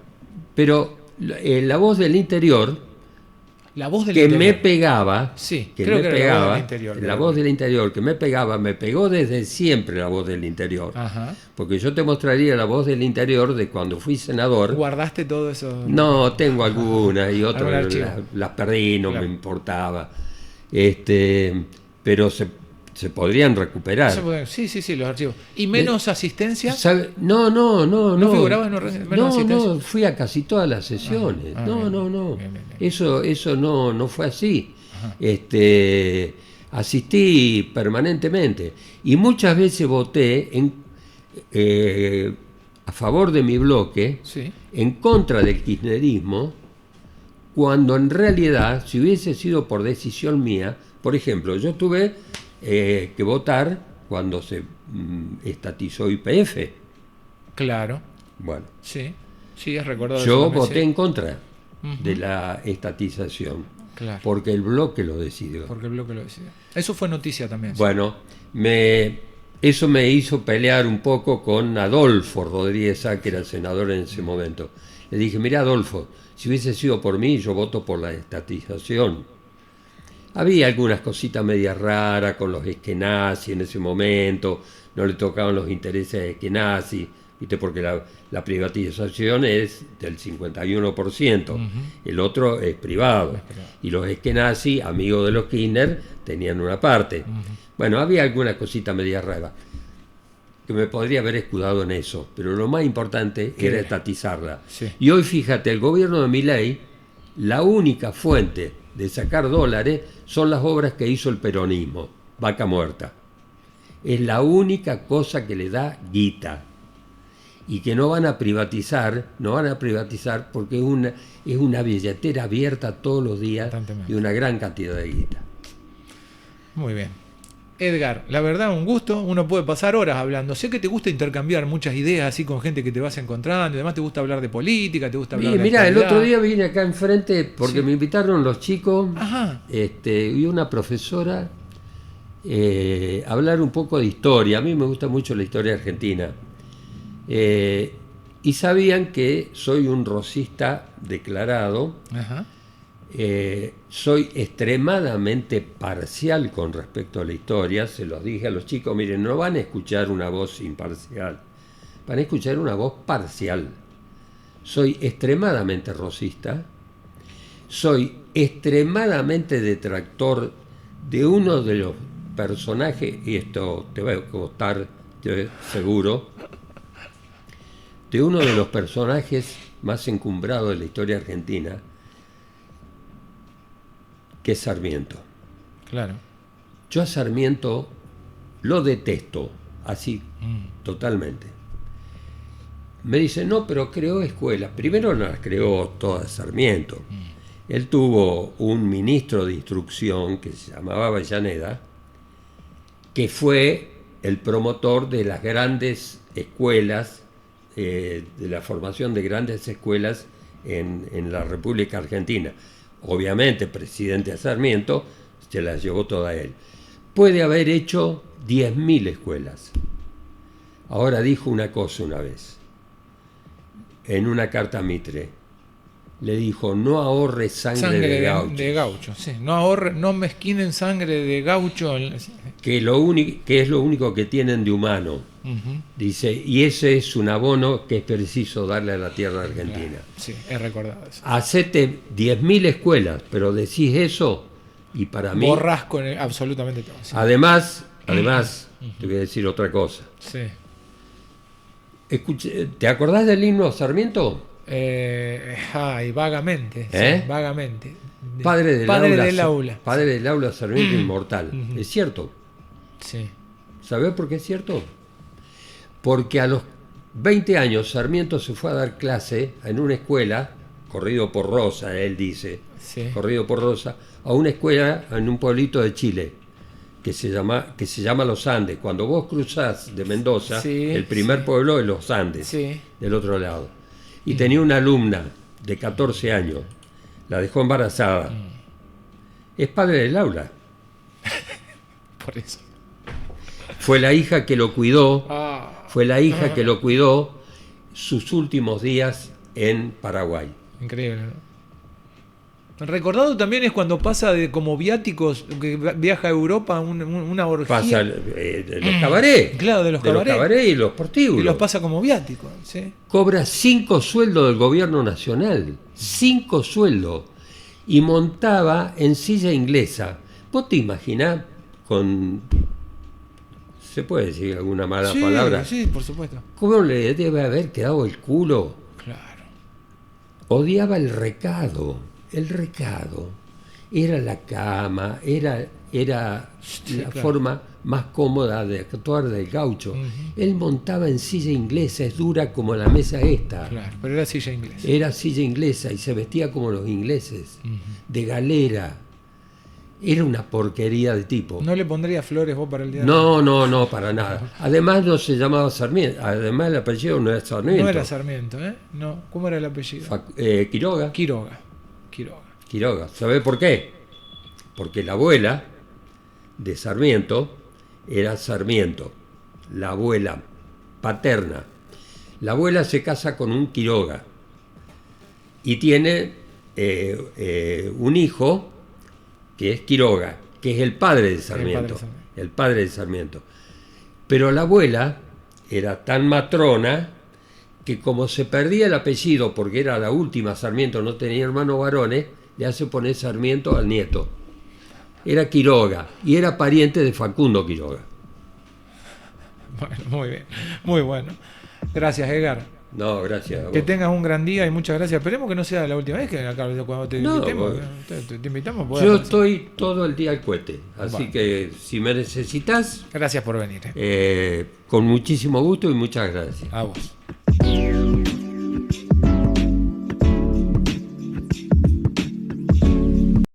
pero La Voz del Interior La voz del que interior. me pegaba, Sí, que creo me que era pegaba, la voz del interior. la voz del interior que me pegaba, me pegó desde siempre la voz del interior. Ajá. Porque yo te mostraría la voz del interior de cuando fui senador. ¿Guardaste todo eso? No, tengo algunas y Algún otras archivo. las perdí, no Claro. me importaba. Pero se podrían recuperar. Sí, los archivos. ¿Y menos asistencia? No. ¿No figurabas en menos asistencia? No, fui a casi todas las sesiones. No. Bien. Eso no fue así. Ajá. Asistí permanentemente y muchas veces voté a favor de mi bloque, Sí. en contra del kirchnerismo, cuando en realidad, si hubiese sido por decisión mía, por ejemplo, yo tuve que votar cuando se estatizó YPF. Claro. Bueno, Sí, es recordado. yo eso también, voté sí. en contra Ujú. de la estatización, Claro. porque el bloque lo decidió. Porque el bloque lo decía. Eso fue noticia también. sí. Bueno, eso me hizo pelear un poco con Adolfo Rodríguez Sá, que era el senador en ese momento. Le dije, mira Adolfo, si hubiese sido por mí, yo voto por la estatización. Había algunas cositas medias raras con los esquenazis en ese momento, no le tocaban los intereses de esquenazis, ¿viste? Porque la privatización es del 51%, Ujú. el otro es privado. Es privado. Y los esquenazis, amigos de los Kirchner, tenían una parte. Ujú. Bueno, había alguna cosita media rara que me podría haber escudado en eso, pero lo más importante ¿Qué era era? estatizarla. Sí. Y hoy, fíjate, el gobierno de Milei, la única fuente de sacar dólares son las obras que hizo el peronismo, Vaca Muerta. Es la única cosa que le da guita. Y que no van a privatizar porque es una billetera abierta todos los días Constantemente. y una gran cantidad de guita. Muy bien. Edgar, la verdad, un gusto. Uno puede pasar horas hablando. Sé que te gusta intercambiar muchas ideas así con gente que te vas encontrando. Además, te gusta hablar de política, te gusta hablar de Mira, el actualidad. otro día vine acá enfrente porque Sí. me invitaron los chicos Ajá. y una profesora a hablar un poco de historia. A mí me gusta mucho la historia argentina. Y sabían que soy un rosista declarado. Ajá. Soy extremadamente parcial con respecto a la historia. Se los dije a los chicos, miren, no van a escuchar una voz imparcial, van a escuchar una voz parcial. Soy extremadamente rosista, soy extremadamente detractor de uno de los personajes, y esto te va a costar, seguro, de uno de los personajes más encumbrados de la historia argentina, que es Sarmiento. Claro. Yo a Sarmiento lo detesto, así, totalmente. Me dice, no, pero creó escuelas. Primero no las creó todas Sarmiento. Él tuvo un ministro de instrucción que se llamaba Avellaneda, que fue el promotor de las grandes escuelas, de la formación de grandes escuelas en la República Argentina. Obviamente, presidente Sarmiento se las llevó toda él. Puede haber hecho 10.000 escuelas. Ahora dijo una cosa una vez, en una carta a Mitre. Le dijo, no ahorre sangre de gaucho. De gaucho, sí. No mezquinen sangre de gaucho. Que es lo único que tienen de humano. Ujú. Dice, y ese es un abono que es preciso darle a la tierra argentina. Claro. Sí, he recordado eso. Hacete 10.000 escuelas, pero decís eso y para mí... Borrás con absolutamente todo. Sí. Además, te voy a decir otra cosa. Sí. ¿Te acordás del himno a Sarmiento? Vagamente. ¿Eh? Sí, vagamente. Padre del aula. Padre del aula, Sarmiento inmortal. Ujú. ¿Es cierto? Sí. ¿Sabés por qué es cierto? Porque a los 20 años Sarmiento se fue a dar clase en una escuela, corrido por Rosa, él dice, Sí. corrido por Rosa, a una escuela en un pueblito de Chile, que se llama Los Andes. Cuando vos cruzás de Mendoza, Sí, el primer sí. pueblo es Los Andes, Sí. del otro lado. Y tenía una alumna de 14 años, la dejó embarazada. Es padre del aula. Por eso. Fue la hija que lo cuidó, Ah, sus últimos días en Paraguay. increíble, ¿no? Recordado también es cuando pasa de como viáticos, que viaja a Europa, una orgía. Pasa de los cabarets. Claro, de los cabarets. Cabarets y los prostíbulos. Y los pasa como viáticos, ¿sí? Cobra 5 sueldos del gobierno nacional. 5 sueldos. Y montaba en silla inglesa. ¿Vos te imaginás con... ¿Se puede decir alguna mala palabra? Sí, por supuesto. ¿Cómo le debe haber quedado el culo? Claro. Odiaba el recado. El recado era la cama, era la forma más cómoda de actuar del gaucho. Él montaba en silla inglesa, es dura como la mesa esta. Claro, pero era silla inglesa. Era silla inglesa y se vestía como los ingleses, de galera. Era una porquería de tipo. ¿No le pondría flores vos para el día de No, para nada. Además no se llamaba Sarmiento, además el apellido no era Sarmiento. No era Sarmiento, ¿eh? No. ¿Cómo era el apellido? Quiroga. Quiroga. ¿Sabe por qué? Porque la abuela de Sarmiento era Sarmiento, la abuela paterna. La abuela se casa con un Quiroga y tiene un hijo que es Quiroga, que es el padre de Sarmiento. El padre de Sarmiento. Pero la abuela era tan matrona que como se perdía el apellido porque era la última Sarmiento, no tenía hermanos varones, le hace poner Sarmiento al nieto. Era Quiroga y era pariente de Facundo Quiroga. Bueno, muy bien, muy bueno. Gracias, Edgar. No, gracias a vos. Que tengas un gran día y muchas gracias. Esperemos que no sea la última vez que acá cuando te invitemos. Te invitamos. Yo estoy todo el día al cohete, así que si me necesitas... Gracias por venir. Con muchísimo gusto y muchas gracias. A vos.